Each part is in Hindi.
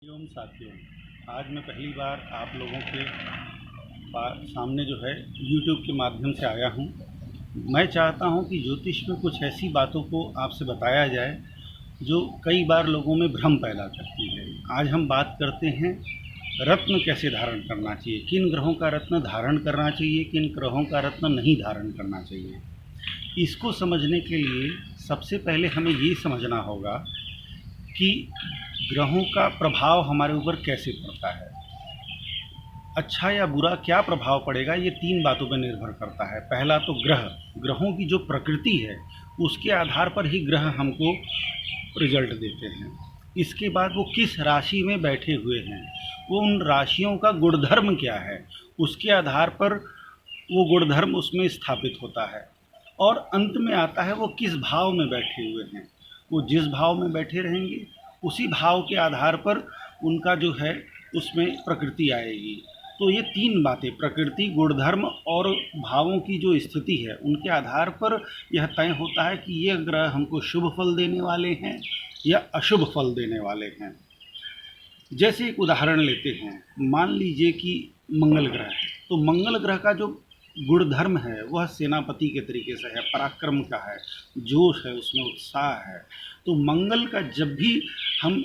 ओम साथियों, आज मैं पहली बार आप लोगों के सामने जो है YouTube के माध्यम से आया हूँ। मैं चाहता हूँ कि ज्योतिष में कुछ ऐसी बातों को आपसे बताया जाए जो कई बार लोगों में भ्रम पैदा करती है। आज हम बात करते हैं रत्न कैसे धारण करना चाहिए, किन ग्रहों का रत्न धारण करना चाहिए, किन ग्रहों का रत्न नहीं धारण करना चाहिए। इसको समझने के लिए सबसे पहले हमें ये समझना होगा कि ग्रहों का प्रभाव हमारे ऊपर कैसे पड़ता है। अच्छा या बुरा क्या प्रभाव पड़ेगा, ये तीन बातों पर निर्भर करता है। पहला तो ग्रहों की जो प्रकृति है उसके आधार पर ही ग्रह हमको रिजल्ट देते हैं। इसके बाद वो किस राशि में बैठे हुए हैं, वो उन राशियों का गुणधर्म क्या है, उसके आधार पर वो गुणधर्म उसमें स्थापित होता है। और अंत में आता है वो किस भाव में बैठे हुए हैं। वो जिस भाव में बैठे रहेंगे उसी भाव के आधार पर उनका जो है उसमें प्रकृति आएगी। तो ये तीन बातें, प्रकृति, गुणधर्म और भावों की जो स्थिति है, उनके आधार पर यह तय होता है कि ये ग्रह हमको शुभ फल देने वाले हैं या अशुभ फल देने वाले हैं। जैसे एक उदाहरण लेते हैं, मान लीजिए कि मंगल ग्रह है, तो मंगल ग्रह का जो गुणधर्म है वह सेनापति के तरीके से है, पराक्रम का है, जोश है, उसमें उत्साह है। तो मंगल का जब भी हम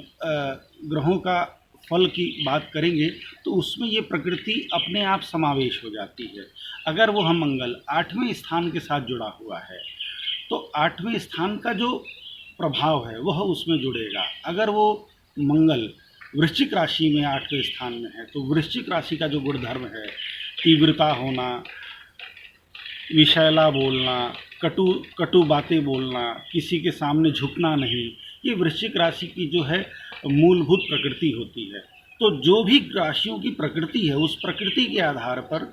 ग्रहों का फल की बात करेंगे तो उसमें ये प्रकृति अपने आप समावेश हो जाती है। अगर वो हम मंगल 8वें स्थान के साथ जुड़ा हुआ है तो 8वें स्थान का जो प्रभाव है वह उसमें जुड़ेगा। अगर वो मंगल वृश्चिक राशि में 8वें स्थान में है तो वृश्चिक राशि का जो गुणधर्म है, तीव्रता होना, विषैला बोलना, कटु बातें बोलना, किसी के सामने झुकना नहीं, ये वृश्चिक राशि की जो है मूलभूत प्रकृति होती है। तो जो भी राशियों की प्रकृति है उस प्रकृति के आधार पर,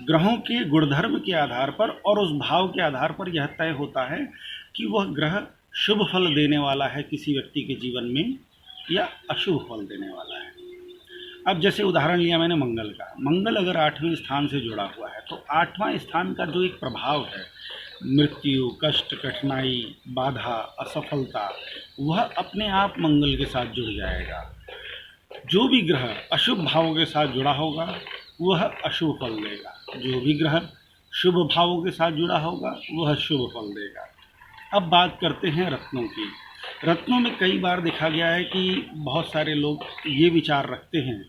ग्रहों के गुणधर्म के आधार पर और उस भाव के आधार पर यह तय होता है कि वह ग्रह शुभ फल देने वाला है किसी व्यक्ति के जीवन में या अशुभ फल देने वाला है। अब जैसे उदाहरण लिया मैंने मंगल का, मंगल अगर 8वें स्थान से जुड़ा हुआ है तो 8वां स्थान का जो एक प्रभाव है, मृत्यु, कष्ट, कठिनाई, बाधा, असफलता, वह अपने आप मंगल के साथ जुड़ जाएगा। जो भी ग्रह अशुभ भावों के साथ जुड़ा होगा वह अशुभ फल देगा, जो भी ग्रह शुभ भावों के साथ जुड़ा होगा वह शुभ फल देगा। अब बात करते हैं रत्नों की। रत्नों में कई बार देखा गया है कि बहुत सारे लोग ये विचार रखते हैं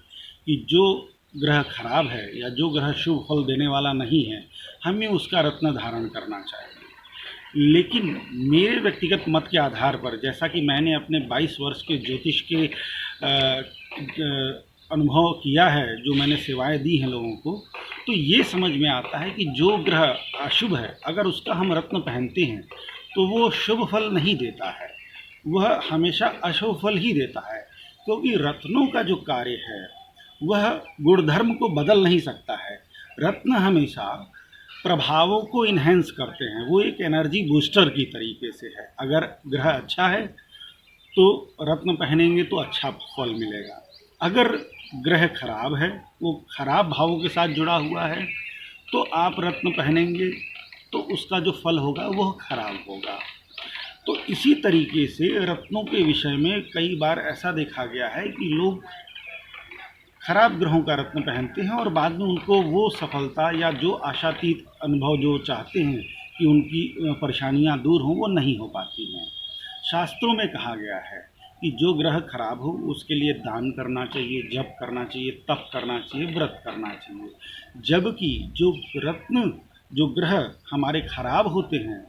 कि जो ग्रह खराब है या जो ग्रह शुभ फल देने वाला नहीं है, हमें उसका रत्न धारण करना चाहिए। लेकिन मेरे व्यक्तिगत मत के आधार पर, जैसा कि मैंने अपने 22 वर्ष के ज्योतिष के अनुभव किया है, जो मैंने सेवाएं दी हैं लोगों को, तो ये समझ में आता है कि जो ग्रह अशुभ है अगर उसका हम रत्न पहनते हैं तो वो शुभ फल नहीं देता है, वह हमेशा अशुभ फल ही देता है। क्योंकि रत्नों का जो कार्य है वह गुणधर्म को बदल नहीं सकता है। रत्न हमेशा प्रभावों को इन्हेंस करते हैं, वो एक एनर्जी बूस्टर की तरीके से है। अगर ग्रह अच्छा है तो रत्न पहनेंगे तो अच्छा फल मिलेगा। अगर ग्रह खराब है, वो खराब भावों के साथ जुड़ा हुआ है, तो आप रत्न पहनेंगे तो उसका जो फल होगा वह खराब होगा। तो इसी तरीके से रत्नों के विषय में कई बार ऐसा देखा गया है कि लोग खराब ग्रहों का रत्न पहनते हैं और बाद में उनको वो सफलता या जो आशातीत अनुभव जो चाहते हैं कि उनकी परेशानियां दूर हों, वो नहीं हो पाती हैं। शास्त्रों में कहा गया है कि जो ग्रह खराब हो उसके लिए दान करना चाहिए, जप करना चाहिए, तप करना चाहिए, व्रत करना चाहिए। जबकि जो ग्रह हमारे खराब होते हैं,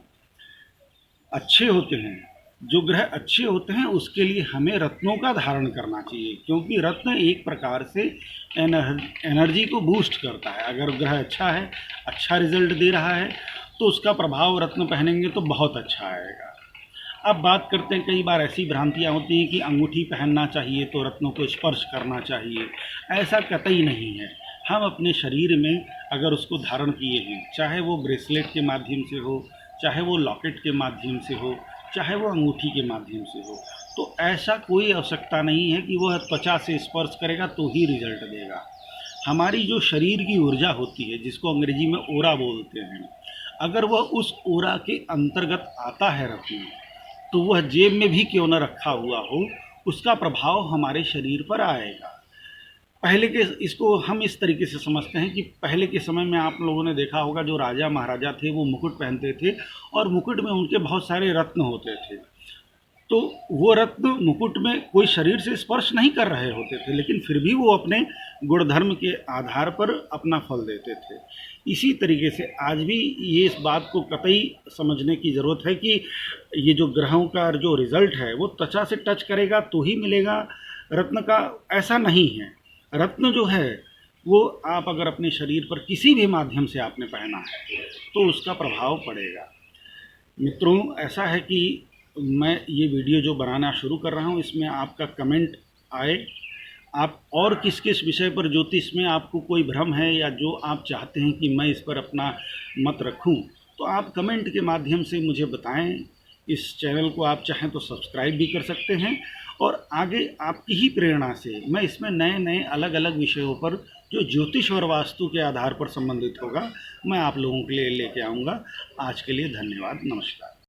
अच्छे होते हैं, जो ग्रह अच्छे होते हैं उसके लिए हमें रत्नों का धारण करना चाहिए। क्योंकि रत्न एक प्रकार से एनर्जी को बूस्ट करता है। अगर ग्रह अच्छा है, अच्छा रिजल्ट दे रहा है, तो उसका प्रभाव रत्न पहनेंगे तो बहुत अच्छा आएगा। अब बात करते हैं, कई बार ऐसी भ्रांतियाँ होती हैं कि अंगूठी पहनना चाहिए तो रत्नों को स्पर्श करना चाहिए। ऐसा कतई नहीं है। हम अपने शरीर में अगर उसको धारण किए हैं, चाहे वो ब्रेसलेट के माध्यम से हो, चाहे वो लॉकेट के माध्यम से हो, चाहे वो अंगूठी के माध्यम से हो, तो ऐसा कोई आवश्यकता नहीं है कि वह त्वचा से स्पर्श करेगा तो ही रिजल्ट देगा। हमारी जो शरीर की ऊर्जा होती है, जिसको अंग्रेजी में ओरा बोलते हैं, अगर वह उस ओरा के अंतर्गत आता है रत्न, तो वह जेब में भी क्यों न रखा हुआ हो, उसका प्रभाव हमारे शरीर पर आएगा। पहले के इसको हम इस तरीके से समझते हैं कि पहले के समय में आप लोगों ने देखा होगा, जो राजा महाराजा थे वो मुकुट पहनते थे और मुकुट में उनके बहुत सारे रत्न होते थे। तो वो रत्न मुकुट में कोई शरीर से स्पर्श नहीं कर रहे होते थे, लेकिन फिर भी वो अपने गुणधर्म के आधार पर अपना फल देते थे। इसी तरीके से आज भी ये इस बात को कतई समझने की ज़रूरत है कि ये जो ग्रहों का जो रिज़ल्ट है वो त्वचा से टच करेगा तो ही मिलेगा रत्न का, ऐसा नहीं है। रत्न जो है वो आप अगर अपने शरीर पर किसी भी माध्यम से आपने पहना है तो उसका प्रभाव पड़ेगा। मित्रों, ऐसा है कि मैं ये वीडियो जो बनाना शुरू कर रहा हूँ इसमें आपका कमेंट आए, आप और किस किस विषय पर ज्योतिष में आपको कोई भ्रम है या जो आप चाहते हैं कि मैं इस पर अपना मत रखूं, तो आप कमेंट के माध्यम से मुझे बताएं। इस चैनल को आप चाहें तो सब्सक्राइब भी कर सकते हैं और आगे आपकी ही प्रेरणा से मैं इसमें नए नए अलग अलग विषयों पर जो ज्योतिष और वास्तु के आधार पर संबंधित होगा मैं आप लोगों के लिए लेके आऊँगा। आज के लिए धन्यवाद, नमस्कार।